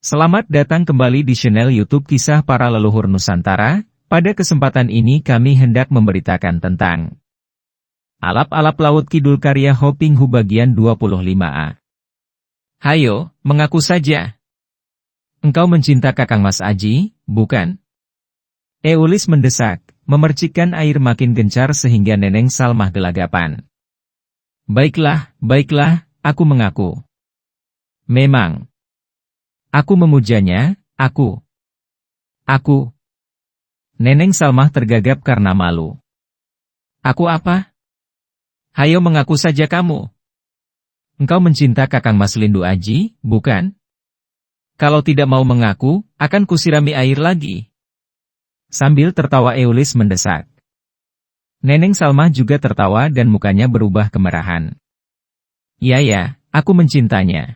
Selamat datang kembali di channel YouTube Kisah Para Leluhur Nusantara. Pada kesempatan ini kami hendak memberitakan tentang Alap-alap Laut Kidul karya Hoping Hu bagian 25A. Hayo, mengaku saja. Engkau mencinta Kakang Mas Aji, bukan? Eulis mendesak, memercikkan air makin gencar sehingga Neneng Salmah gelagapan. Baiklah, aku mengaku. Memang. Aku memujanya, aku. Neneng Salmah tergagap karena malu. Aku apa? Hayo mengaku saja kamu. Engkau mencinta Kakang Mas Lindu Aji, bukan? Kalau tidak mau mengaku, akan kusirami air lagi. Sambil tertawa Eulis mendesak. Neneng Salmah juga tertawa dan mukanya berubah kemerahan. Ya, aku mencintanya.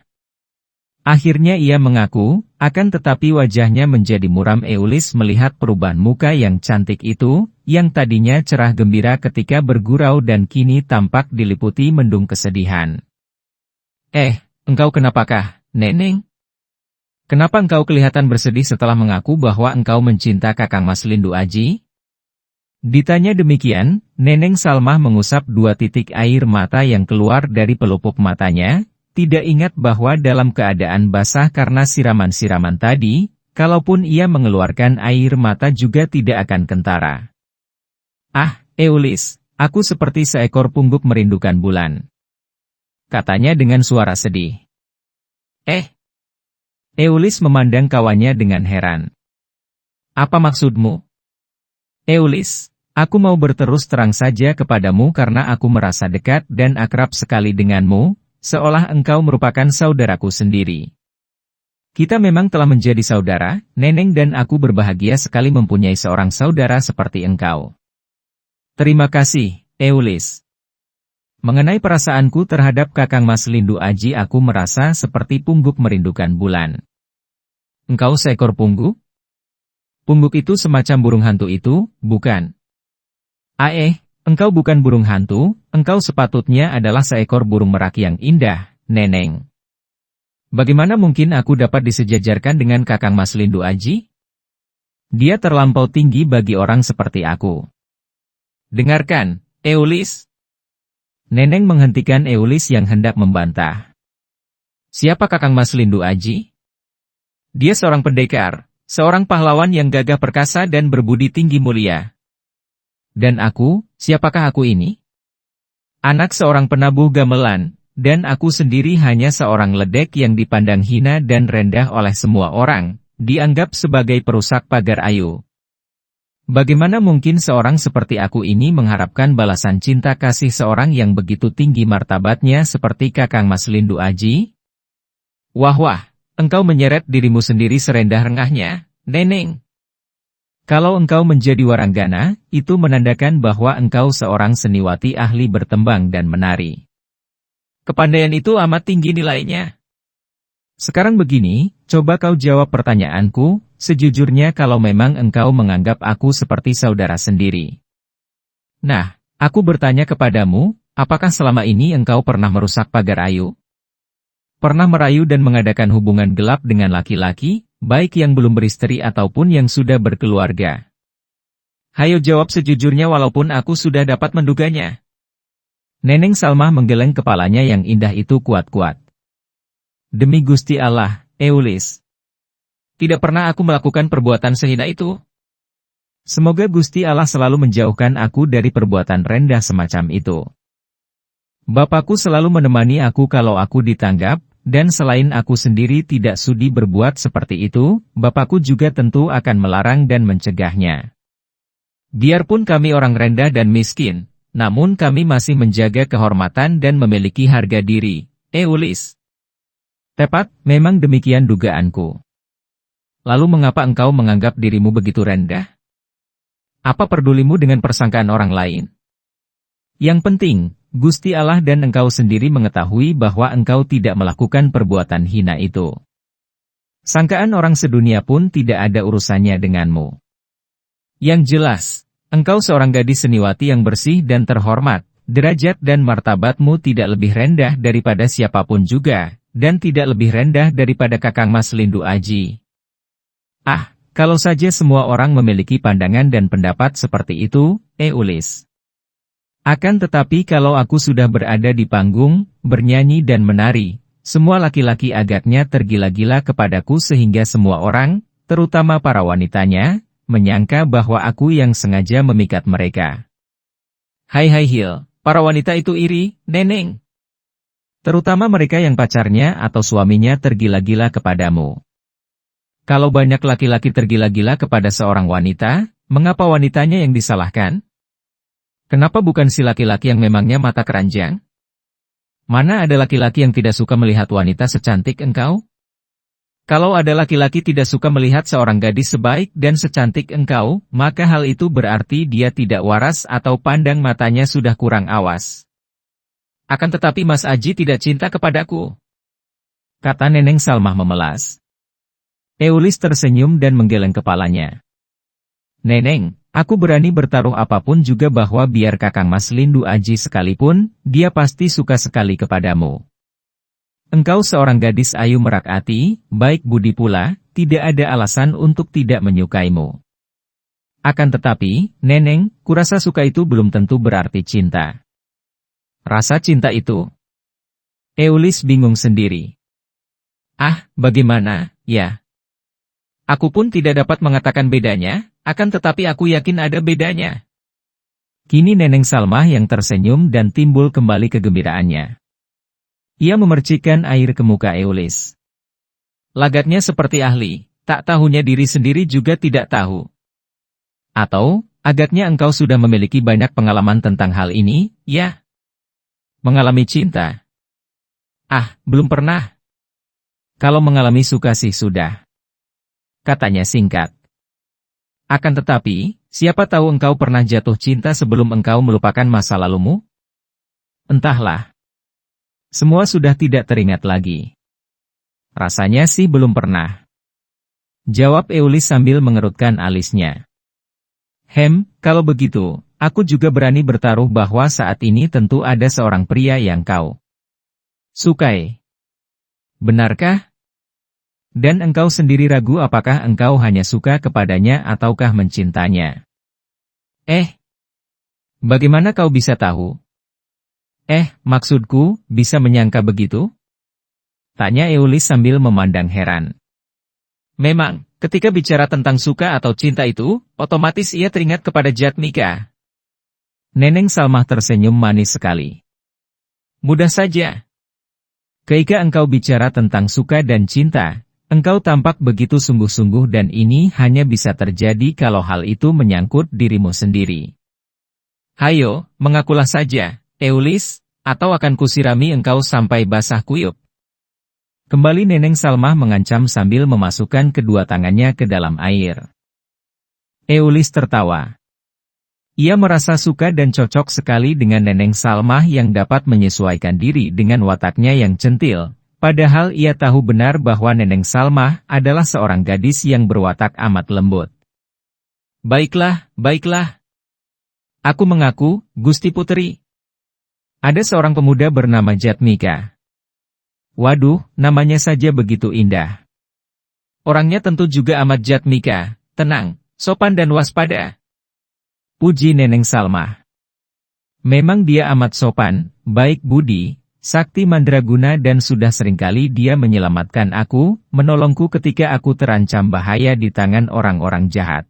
Akhirnya ia mengaku, akan tetapi wajahnya menjadi muram Eulis melihat perubahan muka yang cantik itu, yang tadinya cerah gembira ketika bergurau dan kini tampak diliputi mendung kesedihan. Engkau kenapakah, Neneng? Kenapa engkau kelihatan bersedih setelah mengaku bahwa engkau mencinta Kakang Mas Lindu Aji? Ditanya demikian, Neneng Salmah mengusap 2 titik air mata yang keluar dari pelupuk matanya. Tidak ingat bahwa dalam keadaan basah karena siraman-siraman tadi, kalaupun ia mengeluarkan air mata juga tidak akan kentara. Eulis, aku seperti seekor pungguk merindukan bulan. Katanya dengan suara sedih. Eulis memandang kawannya dengan heran. Apa maksudmu? Eulis, aku mau berterus terang saja kepadamu karena aku merasa dekat dan akrab sekali denganmu, seolah engkau merupakan saudaraku sendiri. Kita memang telah menjadi saudara, Neneng dan aku berbahagia sekali mempunyai seorang saudara seperti engkau. Terima kasih, Eulis. Mengenai perasaanku terhadap Kakang Mas Lindu Aji aku merasa seperti pungguk merindukan bulan. Engkau seekor pungguk? Pungguk itu semacam burung hantu itu, bukan? Engkau bukan burung hantu, engkau sepatutnya adalah seekor burung merak yang indah, Neneng. Bagaimana mungkin aku dapat disejajarkan dengan Kakang Mas Lindu Aji? Dia terlampau tinggi bagi orang seperti aku. Dengarkan, Eulis. Neneng menghentikan Eulis yang hendak membantah. Siapa Kakang Mas Lindu Aji? Dia seorang pendekar, seorang pahlawan yang gagah perkasa dan berbudi tinggi mulia. Dan aku, siapakah aku ini? Anak seorang penabuh gamelan, dan aku sendiri hanya seorang ledek yang dipandang hina dan rendah oleh semua orang, dianggap sebagai perusak pagar ayu. Bagaimana mungkin seorang seperti aku ini mengharapkan balasan cinta kasih seorang yang begitu tinggi martabatnya seperti Kakang Mas Lindu Aji? Wah, engkau menyeret dirimu sendiri serendah-rengahnya, Neneng. Kalau engkau menjadi waranggana, itu menandakan bahwa engkau seorang seniwati ahli bertembang dan menari. Kepandaian itu amat tinggi nilainya. Sekarang begini, coba kau jawab pertanyaanku, sejujurnya kalau memang engkau menganggap aku seperti saudara sendiri. Nah, aku bertanya kepadamu, apakah selama ini engkau pernah merusak pagar ayu? Pernah merayu dan mengadakan hubungan gelap dengan laki-laki? Baik yang belum beristri ataupun yang sudah berkeluarga. Hayo jawab sejujurnya walaupun aku sudah dapat menduganya. Neneng Salmah menggeleng kepalanya yang indah itu kuat-kuat. Demi Gusti Allah, Eulis. Tidak pernah aku melakukan perbuatan sehina itu. Semoga Gusti Allah selalu menjauhkan aku dari perbuatan rendah semacam itu. Bapakku selalu menemani aku kalau aku ditanggap. Dan selain aku sendiri tidak sudi berbuat seperti itu, Bapakku juga tentu akan melarang dan mencegahnya. Biarpun kami orang rendah dan miskin, namun kami masih menjaga kehormatan dan memiliki harga diri, Eulis. Tepat, memang demikian dugaanku. Lalu mengapa engkau menganggap dirimu begitu rendah? Apa pedulimu dengan persangkaan orang lain? Yang penting, Gusti Allah dan engkau sendiri mengetahui bahwa engkau tidak melakukan perbuatan hina itu. Sangkaan orang sedunia pun tidak ada urusannya denganmu. Yang jelas, engkau seorang gadis seniwati yang bersih dan terhormat, derajat dan martabatmu tidak lebih rendah daripada siapapun juga, dan tidak lebih rendah daripada Kakang Mas Lindu Aji. Ah, kalau saja semua orang memiliki pandangan dan pendapat seperti itu, Eulis. Akan tetapi kalau aku sudah berada di panggung, bernyanyi dan menari, semua laki-laki agaknya tergila-gila kepadaku sehingga semua orang, terutama para wanitanya, menyangka bahwa aku yang sengaja memikat mereka. Hai Hil, para wanita itu iri, Neneng. Terutama mereka yang pacarnya atau suaminya tergila-gila kepadamu. Kalau banyak laki-laki tergila-gila kepada seorang wanita, mengapa wanitanya yang disalahkan? Kenapa bukan si laki-laki yang memangnya mata keranjang? Mana ada laki-laki yang tidak suka melihat wanita secantik engkau? Kalau ada laki-laki tidak suka melihat seorang gadis sebaik dan secantik engkau, maka hal itu berarti dia tidak waras atau pandang matanya sudah kurang awas. Akan tetapi Mas Aji tidak cinta kepadaku, kata Neneng Salmah memelas. Eulis tersenyum dan menggeleng kepalanya. Neneng, aku berani bertaruh apapun juga bahwa biar Kakang Mas Lindu Aji sekalipun, dia pasti suka sekali kepadamu. Engkau seorang gadis ayu merak ati, baik budi pula, tidak ada alasan untuk tidak menyukaimu. Akan tetapi, Neneng, kurasa suka itu belum tentu berarti cinta. Rasa cinta itu? Eulis bingung sendiri. Ah, bagaimana, ya? Aku pun tidak dapat mengatakan bedanya, akan tetapi aku yakin ada bedanya. Kini Neneng Salmah yang tersenyum dan timbul kembali kegembiraannya. Ia memercikkan air ke muka Eulis. Lagatnya seperti ahli, tak tahunya diri sendiri juga tidak tahu. Atau, agaknya engkau sudah memiliki banyak pengalaman tentang hal ini, ya? Mengalami cinta? Ah, belum pernah. Kalau mengalami suka sih sudah. Katanya singkat. Akan tetapi, siapa tahu engkau pernah jatuh cinta sebelum engkau melupakan masa lalumu? Entahlah. Semua sudah tidak teringat lagi. Rasanya sih belum pernah. Jawab Eulis sambil mengerutkan alisnya. Kalau begitu, aku juga berani bertaruh bahwa saat ini tentu ada seorang pria yang kau sukai. Benarkah? Dan engkau sendiri ragu apakah engkau hanya suka kepadanya ataukah mencintanya? Bagaimana kau bisa tahu? Maksudku, bisa menyangka begitu? Tanya Eulis sambil memandang heran. Memang, ketika bicara tentang suka atau cinta itu, otomatis ia teringat kepada Jatmika. Neneng Salmah tersenyum manis sekali. Mudah saja. Ketika engkau bicara tentang suka dan cinta, engkau tampak begitu sungguh-sungguh dan ini hanya bisa terjadi kalau hal itu menyangkut dirimu sendiri. Hayo, mengakulah saja, Eulis, atau akan kusirami engkau sampai basah kuyup. Kembali Neneng Salmah mengancam sambil memasukkan kedua tangannya ke dalam air. Eulis tertawa. Ia merasa suka dan cocok sekali dengan Neneng Salmah yang dapat menyesuaikan diri dengan wataknya yang centil. Padahal ia tahu benar bahwa Neneng Salmah adalah seorang gadis yang berwatak amat lembut. Baiklah, baiklah. Aku mengaku, Gusti Puteri. Ada seorang pemuda bernama Jatmika. Waduh, namanya saja begitu indah. Orangnya tentu juga amat Jatmika, tenang, sopan dan waspada. Puji Neneng Salmah. Memang dia amat sopan, baik budi, sakti mandraguna dan sudah seringkali dia menyelamatkan aku, menolongku ketika aku terancam bahaya di tangan orang-orang jahat.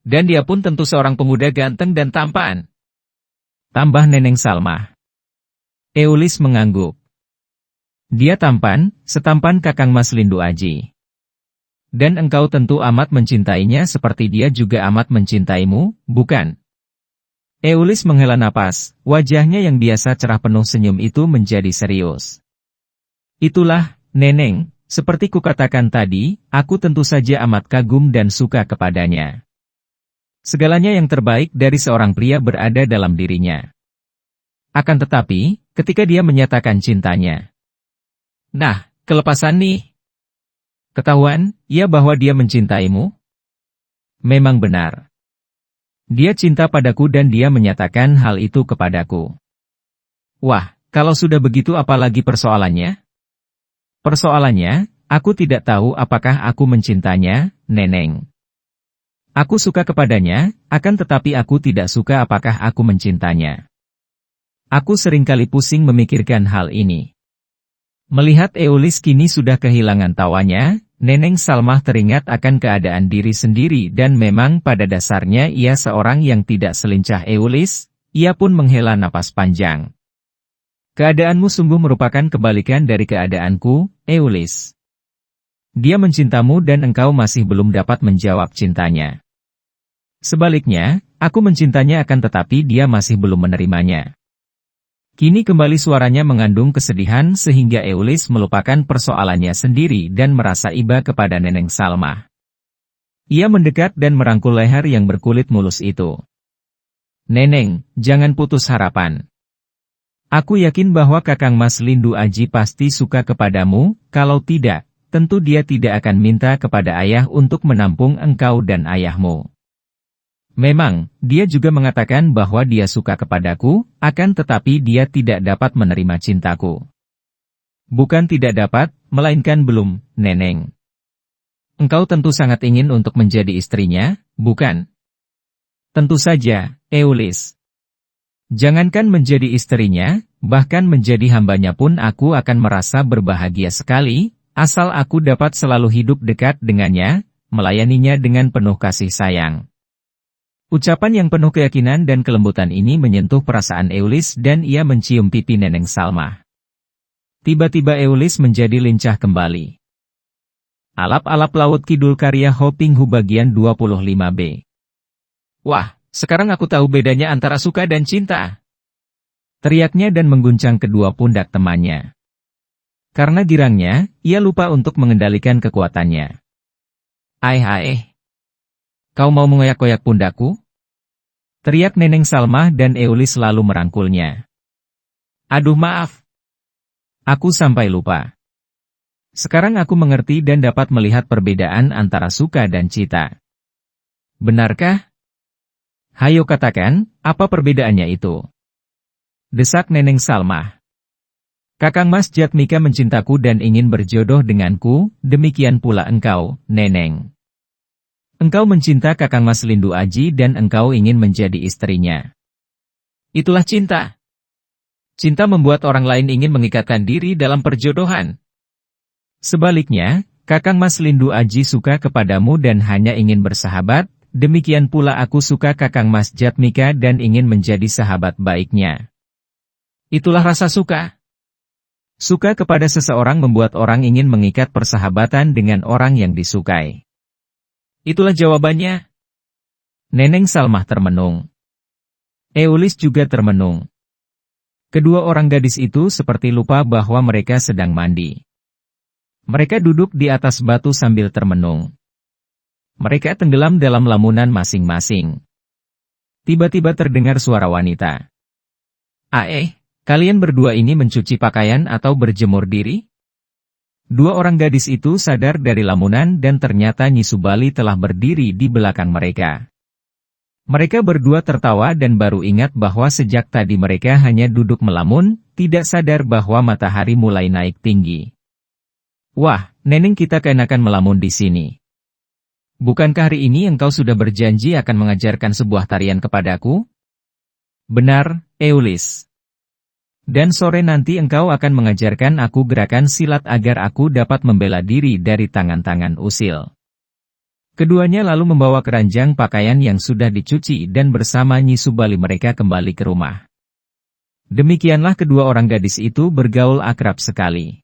Dan dia pun tentu seorang pemuda ganteng dan tampan. Tambah Neneng Salmah. Eulis mengangguk. Dia tampan, setampan Kakang Mas Lindu Aji. Dan engkau tentu amat mencintainya seperti dia juga amat mencintaimu, bukan? Eulis menghela napas, wajahnya yang biasa cerah penuh senyum itu menjadi serius. Itulah, Neneng, seperti kukatakan tadi, aku tentu saja amat kagum dan suka kepadanya. Segalanya yang terbaik dari seorang pria berada dalam dirinya. Akan tetapi, ketika dia menyatakan cintanya. Nah, kelepasan nih. Ketahuan, ya bahwa dia mencintaimu? Memang benar. Dia cinta padaku dan dia menyatakan hal itu kepadaku. Wah, kalau sudah begitu apalagi persoalannya? Persoalannya, aku tidak tahu apakah aku mencintanya, Neneng. Aku suka kepadanya, akan tetapi aku tidak suka apakah aku mencintanya. Aku seringkali pusing memikirkan hal ini. Melihat Eulis kini sudah kehilangan tawanya, Neneng Salmah teringat akan keadaan diri sendiri dan memang pada dasarnya ia seorang yang tidak selincah Eulis, ia pun menghela napas panjang. Keadaanmu sungguh merupakan kebalikan dari keadaanku, Eulis. Dia mencintamu dan engkau masih belum dapat menjawab cintanya. Sebaliknya, aku mencintanya akan tetapi dia masih belum menerimanya. Kini kembali suaranya mengandung kesedihan sehingga Eulis melupakan persoalannya sendiri dan merasa iba kepada Neneng Salmah. Ia mendekat dan merangkul leher yang berkulit mulus itu. Neneng, jangan putus harapan. Aku yakin bahwa Kakang Mas Lindu Aji pasti suka kepadamu, kalau tidak, tentu dia tidak akan minta kepada ayah untuk menampung engkau dan ayahmu. Memang, dia juga mengatakan bahwa dia suka kepadaku, akan tetapi dia tidak dapat menerima cintaku. Bukan tidak dapat, melainkan belum, Neneng. Engkau tentu sangat ingin untuk menjadi istrinya, bukan? Tentu saja, Eulis. Jangankan menjadi istrinya, bahkan menjadi hambanya pun aku akan merasa berbahagia sekali, asal aku dapat selalu hidup dekat dengannya, melayaninya dengan penuh kasih sayang. Ucapan yang penuh keyakinan dan kelembutan ini menyentuh perasaan Eulis dan ia mencium pipi Neneng Salmah. Tiba-tiba Eulis menjadi lincah kembali. Alap-alap Laut Kidul karya Hoping Hu bagian 25b. Wah, sekarang aku tahu bedanya antara suka dan cinta. Teriaknya dan mengguncang kedua pundak temannya. Karena girangnya, ia lupa untuk mengendalikan kekuatannya. Hai. Kau mau mengoyak-koyak pundakku? Teriak Neneng Salmah dan Eulis lalu merangkulnya. Aduh maaf. Aku sampai lupa. Sekarang aku mengerti dan dapat melihat perbedaan antara suka dan cinta. Benarkah? Hayo katakan, apa perbedaannya itu? Desak Neneng Salmah. Kakang Mas Jatmika mencintaku dan ingin berjodoh denganku, demikian pula engkau, Neneng. Engkau mencinta Kakang Mas Lindu Aji dan engkau ingin menjadi istrinya. Itulah cinta. Cinta membuat orang lain ingin mengikatkan diri dalam perjodohan. Sebaliknya, Kakang Mas Lindu Aji suka kepadamu dan hanya ingin bersahabat, demikian pula aku suka Kakang Mas Jatmika dan ingin menjadi sahabat baiknya. Itulah rasa suka. Suka kepada seseorang membuat orang ingin mengikat persahabatan dengan orang yang disukai. Itulah jawabannya. Neneng Salmah termenung. Eulis juga termenung. Kedua orang gadis itu seperti lupa bahwa mereka sedang mandi. Mereka duduk di atas batu sambil termenung. Mereka tenggelam dalam lamunan masing-masing. Tiba-tiba terdengar suara wanita. Kalian berdua ini mencuci pakaian atau berjemur diri? Dua orang gadis itu sadar dari lamunan dan ternyata Nyi Subali telah berdiri di belakang mereka. Mereka berdua tertawa dan baru ingat bahwa sejak tadi mereka hanya duduk melamun, tidak sadar bahwa matahari mulai naik tinggi. Wah, Neneng kita keenakan melamun di sini. Bukankah hari ini engkau sudah berjanji akan mengajarkan sebuah tarian kepadaku? Benar, Eulis. Dan sore nanti engkau akan mengajarkan aku gerakan silat agar aku dapat membela diri dari tangan-tangan usil. Keduanya lalu membawa keranjang pakaian yang sudah dicuci dan bersama Nyi Subali mereka kembali ke rumah. Demikianlah kedua orang gadis itu bergaul akrab sekali.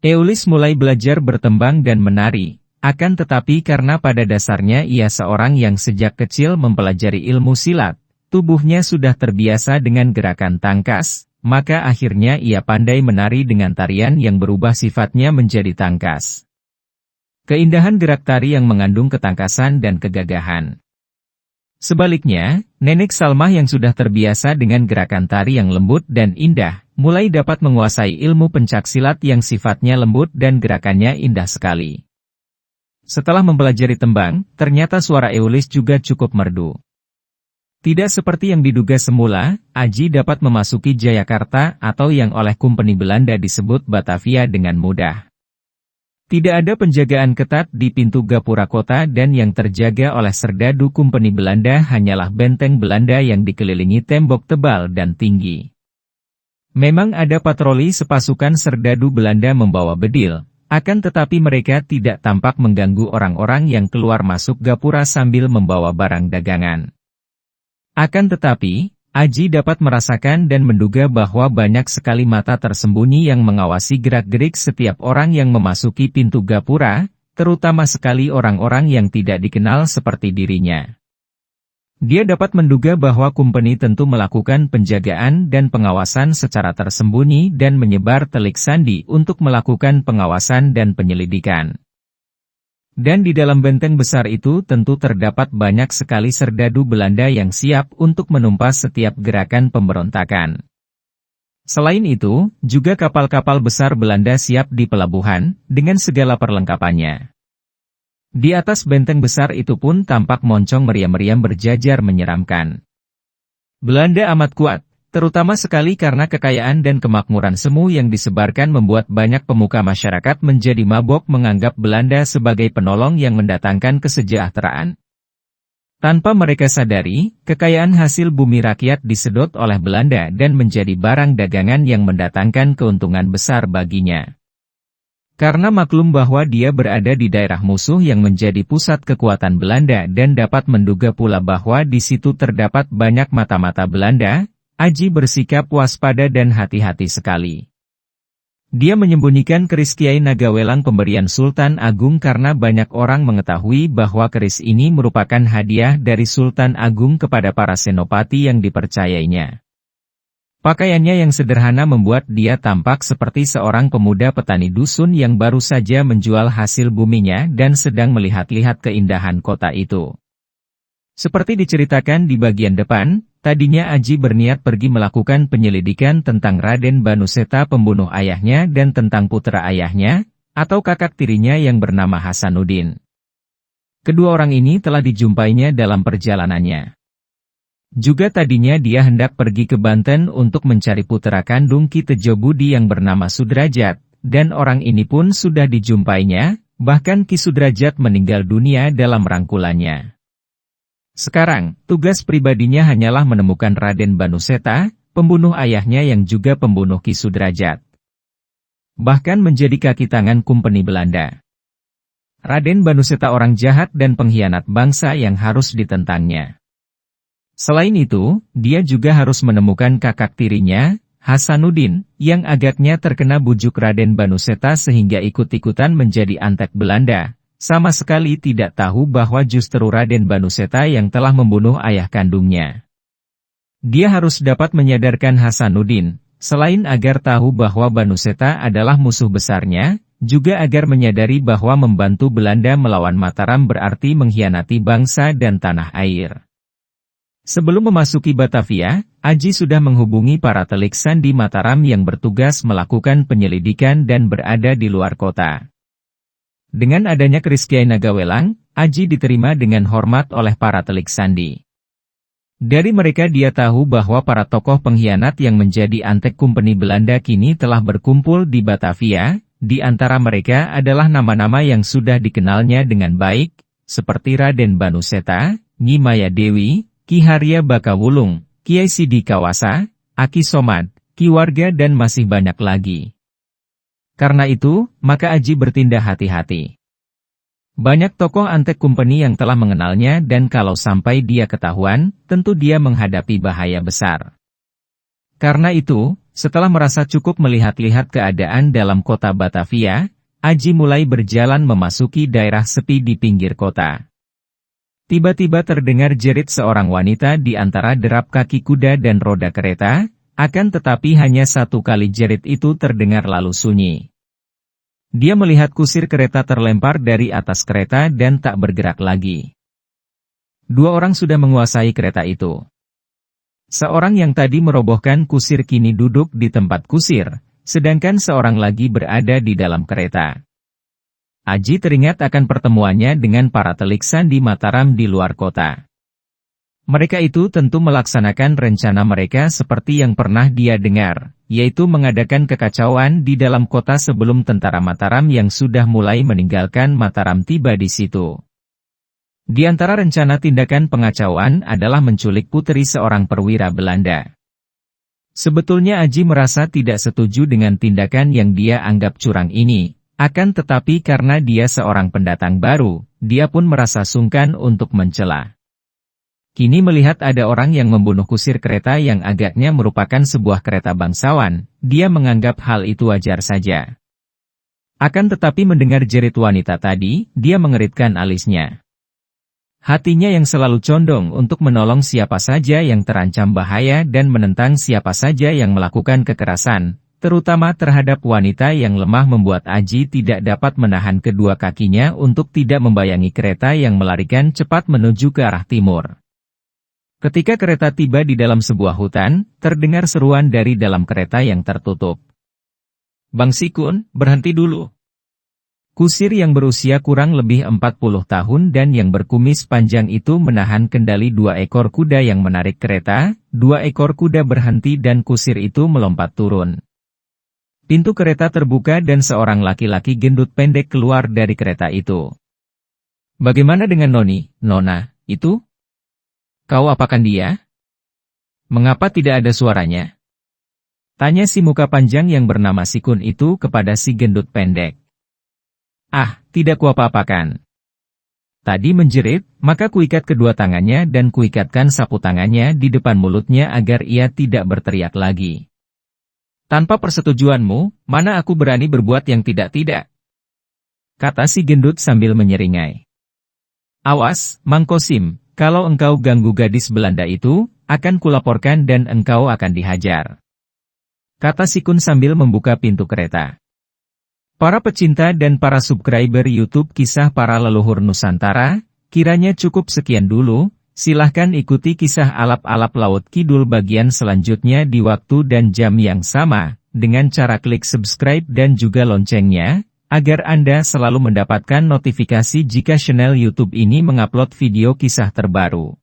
Eulis mulai belajar bertembang dan menari. Akan tetapi karena pada dasarnya ia seorang yang sejak kecil mempelajari ilmu silat, tubuhnya sudah terbiasa dengan gerakan tangkas, maka akhirnya ia pandai menari dengan tarian yang berubah sifatnya menjadi tangkas. Keindahan gerak tari yang mengandung ketangkasan dan kegagahan. Sebaliknya, Nenek Salmah yang sudah terbiasa dengan gerakan tari yang lembut dan indah, mulai dapat menguasai ilmu pencaksilat yang sifatnya lembut dan gerakannya indah sekali. Setelah mempelajari tembang, ternyata suara Eulis juga cukup merdu. Tidak seperti yang diduga semula, Aji dapat memasuki Jayakarta atau yang oleh Kompeni Belanda disebut Batavia dengan mudah. Tidak ada penjagaan ketat di pintu gapura kota dan yang terjaga oleh serdadu Kompeni Belanda hanyalah benteng Belanda yang dikelilingi tembok tebal dan tinggi. Memang ada patroli sepasukan serdadu Belanda membawa bedil, akan tetapi mereka tidak tampak mengganggu orang-orang yang keluar masuk gapura sambil membawa barang dagangan. Akan tetapi, Aji dapat merasakan dan menduga bahwa banyak sekali mata tersembunyi yang mengawasi gerak-gerik setiap orang yang memasuki pintu gapura, terutama sekali orang-orang yang tidak dikenal seperti dirinya. Dia dapat menduga bahwa Kompeni tentu melakukan penjagaan dan pengawasan secara tersembunyi dan menyebar telik sandi untuk melakukan pengawasan dan penyelidikan. Dan di dalam benteng besar itu tentu terdapat banyak sekali serdadu Belanda yang siap untuk menumpas setiap gerakan pemberontakan. Selain itu, juga kapal-kapal besar Belanda siap di pelabuhan, dengan segala perlengkapannya. Di atas benteng besar itu pun tampak moncong meriam-meriam berjajar menyeramkan. Belanda amat kuat, terutama sekali karena kekayaan dan kemakmuran semu yang disebarkan membuat banyak pemuka masyarakat menjadi mabok menganggap Belanda sebagai penolong yang mendatangkan kesejahteraan. Tanpa mereka sadari, kekayaan hasil bumi rakyat disedot oleh Belanda dan menjadi barang dagangan yang mendatangkan keuntungan besar baginya. Karena maklum bahwa dia berada di daerah musuh yang menjadi pusat kekuatan Belanda dan dapat menduga pula bahwa di situ terdapat banyak mata-mata Belanda, Aji bersikap waspada dan hati-hati sekali. Dia menyembunyikan keris Kiai Nagawelang pemberian Sultan Agung karena banyak orang mengetahui bahwa keris ini merupakan hadiah dari Sultan Agung kepada para senopati yang dipercayainya. Pakaiannya yang sederhana membuat dia tampak seperti seorang pemuda petani dusun yang baru saja menjual hasil buminya dan sedang melihat-lihat keindahan kota itu. Seperti diceritakan di bagian depan, tadinya Aji berniat pergi melakukan penyelidikan tentang Raden Banuseta pembunuh ayahnya dan tentang putra ayahnya, atau kakak tirinya yang bernama Hasanuddin. Kedua orang ini telah dijumpainya dalam perjalanannya. Juga tadinya dia hendak pergi ke Banten untuk mencari putra kandung Ki Tejobudi yang bernama Sudrajat, dan orang ini pun sudah dijumpainya, bahkan Ki Sudrajat meninggal dunia dalam rangkulannya. Sekarang, tugas pribadinya hanyalah menemukan Raden Banuseta, pembunuh ayahnya yang juga pembunuh Ki Sudrajat. Bahkan menjadi kaki tangan Kompeni Belanda. Raden Banuseta orang jahat dan pengkhianat bangsa yang harus ditentangnya. Selain itu, dia juga harus menemukan kakak tirinya, Hasanuddin, yang agaknya terkena bujuk Raden Banuseta sehingga ikut-ikutan menjadi antek Belanda. Sama sekali tidak tahu bahwa justru Raden Banuseta yang telah membunuh ayah kandungnya. Dia harus dapat menyadarkan Hasanuddin, selain agar tahu bahwa Banuseta adalah musuh besarnya, juga agar menyadari bahwa membantu Belanda melawan Mataram berarti mengkhianati bangsa dan tanah air. Sebelum memasuki Batavia, Aji sudah menghubungi para telik sandi Mataram yang bertugas melakukan penyelidikan dan berada di luar kota. Dengan adanya keris Kiai Nagawelang, Aji diterima dengan hormat oleh para telik sandi. Dari mereka dia tahu bahwa para tokoh pengkhianat yang menjadi antek Kompeni Belanda kini telah berkumpul di Batavia, di antara mereka adalah nama-nama yang sudah dikenalnya dengan baik, seperti Raden Banuseta, Nyi Maya Dewi, Ki Harya Bakawulung, Kiai Sidi Kawasa, Aki Somad, Ki Warga dan masih banyak lagi. Karena itu, maka Aji bertindak hati-hati. Banyak tokoh antek Kompeni yang telah mengenalnya dan kalau sampai dia ketahuan, tentu dia menghadapi bahaya besar. Karena itu, setelah merasa cukup melihat-lihat keadaan dalam kota Batavia, Aji mulai berjalan memasuki daerah sepi di pinggir kota. Tiba-tiba terdengar jerit seorang wanita di antara derap kaki kuda dan roda kereta, akan tetapi hanya satu kali jerit itu terdengar lalu sunyi. Dia melihat kusir kereta terlempar dari atas kereta dan tak bergerak lagi. Dua orang sudah menguasai kereta itu. Seorang yang tadi merobohkan kusir kini duduk di tempat kusir, sedangkan seorang lagi berada di dalam kereta. Aji teringat akan pertemuannya dengan para telik sandi Mataram di luar kota. Mereka itu tentu melaksanakan rencana mereka seperti yang pernah dia dengar, yaitu mengadakan kekacauan di dalam kota sebelum tentara Mataram yang sudah mulai meninggalkan Mataram tiba di situ. Di antara rencana tindakan pengacauan adalah menculik putri seorang perwira Belanda. Sebetulnya Aji merasa tidak setuju dengan tindakan yang dia anggap curang ini, akan tetapi karena dia seorang pendatang baru, dia pun merasa sungkan untuk mencela. Kini melihat ada orang yang membunuh kusir kereta yang agaknya merupakan sebuah kereta bangsawan, dia menganggap hal itu wajar saja. Akan tetapi mendengar jerit wanita tadi, dia mengeritkan alisnya. Hatinya yang selalu condong untuk menolong siapa saja yang terancam bahaya dan menentang siapa saja yang melakukan kekerasan, terutama terhadap wanita yang lemah membuat Aji tidak dapat menahan kedua kakinya untuk tidak membayangi kereta yang melarikan cepat menuju ke arah timur. Ketika kereta tiba di dalam sebuah hutan, terdengar seruan dari dalam kereta yang tertutup. "Bang Sikun, berhenti dulu." Kusir yang berusia kurang lebih 40 tahun dan yang berkumis panjang itu menahan kendali 2 ekor kuda yang menarik kereta, 2 ekor kuda berhenti dan kusir itu melompat turun. Pintu kereta terbuka dan seorang laki-laki gendut pendek keluar dari kereta itu. "Bagaimana dengan Nona, itu? Kau apakan dia? Mengapa tidak ada suaranya?" Tanya si muka panjang yang bernama Sikun itu kepada si gendut pendek. "Ah, tidak kuapa-apakan." Tadi menjerit, maka kuikat kedua tangannya dan kuikatkan sapu tangannya di depan mulutnya agar ia tidak berteriak lagi. "Tanpa persetujuanmu, mana aku berani berbuat yang tidak-tidak?" kata si gendut sambil menyeringai. "Awas, Mang Kosim. Kalau engkau ganggu gadis Belanda itu, akan kulaporkan dan engkau akan dihajar," kata Sikun sambil membuka pintu kereta. Para pecinta dan para subscriber YouTube Kisah Para Leluhur Nusantara, kiranya cukup sekian dulu, silahkan ikuti kisah Alap-Alap Laut Kidul bagian selanjutnya di waktu dan jam yang sama, dengan cara klik subscribe dan juga loncengnya, agar Anda selalu mendapatkan notifikasi jika channel YouTube ini mengupload video kisah terbaru.